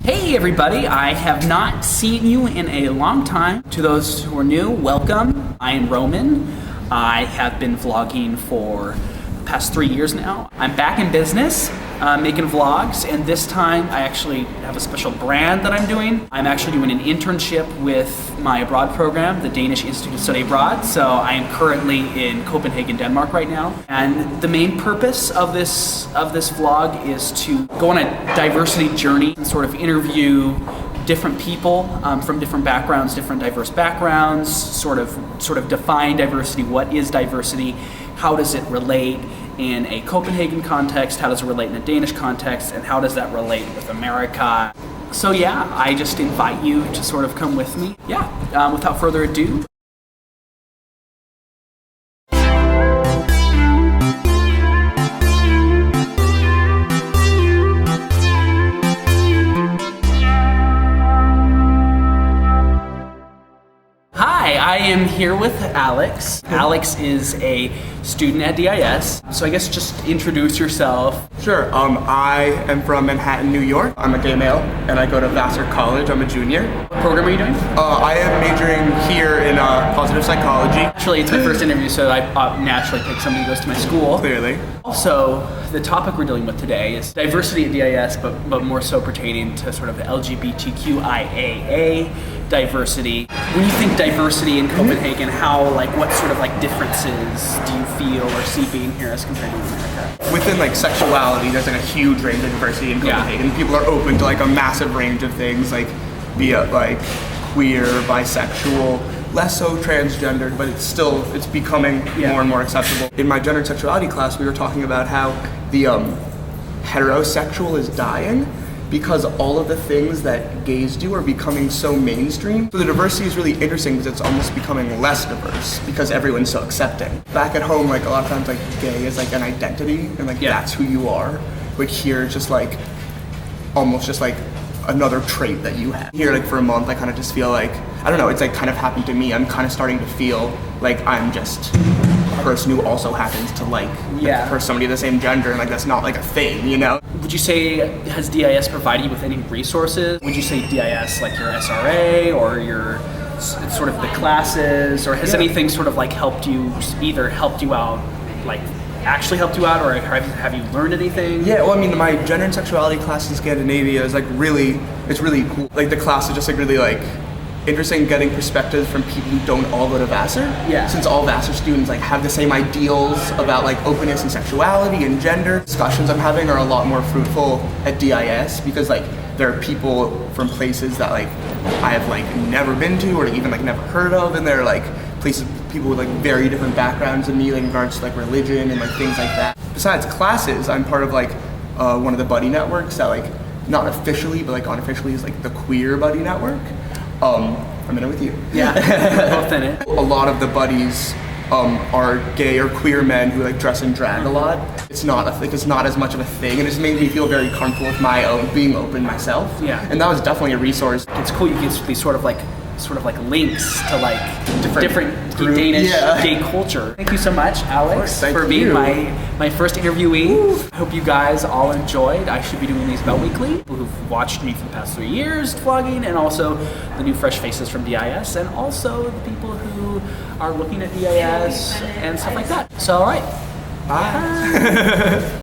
Hey everybody, I have not seen you in a long time. To those who are new, welcome. I am Roman. I have been vlogging for the past 3 years now. I'm back in business, making vlogs, and this time I actually have a special brand that I'm doing. I'm actually doing an internship with my abroad program, the Danish Institute of Study Abroad. So I am currently in Copenhagen, Denmark right now. And the main purpose of this vlog is to go on a diversity journey and sort of interview different people from different backgrounds, different diverse backgrounds, sort of define diversity. What is diversity? How does it relate in a Copenhagen context? How does it relate in a Danish context? And how does that relate with America? So yeah, I just invite you to sort of come with me. Yeah, without further ado. I am here with Alex. Alex is a student at DIS. So I guess just introduce yourself. Sure. I am from Manhattan, New York. I'm a gay male, and I go to Vassar College. I'm a junior. What program are you doing? I am majoring here in positive psychology. Actually, it's my first interview, so I naturally pick somebody who goes to my school. Clearly. Also, the topic we're dealing with today is diversity at DIS, but more so pertaining to sort of LGBTQIAA diversity. When you think diversity in Copenhagen, what sort of differences do you feel or see being here as compared to America? Within sexuality, there's a huge range of diversity in Copenhagen. Yeah. People are open to a massive range of things, be it queer, bisexual, less so transgendered, but it's becoming more and more acceptable. In my gender and sexuality class, we were talking about how the heterosexual is dying because all of the things that gays do are becoming so mainstream. So the diversity is really interesting because it's almost becoming less diverse because everyone's so accepting. Back at home, a lot of times gay is an identity and that's who you are. But here it's just almost just another trait that you have. Here for a month I kind of just feel I don't know, it's kind of happened to me. I'm kind of starting to feel like I'm just a person who also happens to for somebody of the same gender, and that's not a thing, you know? Would you say, has DIS provided you with any resources? Would you say DIS your SRA or your sort of the classes, or has anything sort of helped you, either helped you out, actually helped you out, or have you learned anything? Yeah, well, I mean, my gender and sexuality class in Scandinavia is really cool. The class is just really interesting, getting perspectives from people who don't all go to Vassar. Yeah. Since all Vassar students have the same ideals about openness and sexuality and gender. Discussions I'm having are a lot more fruitful at DIS because there are people from places that I have never been to or even never heard of, and they're places, people with very different backgrounds than me in regards to religion and things like that. Besides classes, I'm part of one of the buddy networks that not officially but unofficially is the queer buddy network. I'm in it with you. Yeah, we're both in it. A lot of the buddies are gay or queer men who dress in drag a lot. It's not it's not as much of a thing, and it just made me feel very comfortable with my own being open myself. Yeah. And that was definitely a resource. It's cool. You get these sort of links to different Danish gay culture. Thank you so much, Alex, for being my first interviewee. Woo. I hope you guys all enjoyed. I should be doing these about weekly. People who've watched me for the past 3 years vlogging, and also the new fresh faces from DIS, and also the people who are looking at DIS and stuff like that. So all right, bye.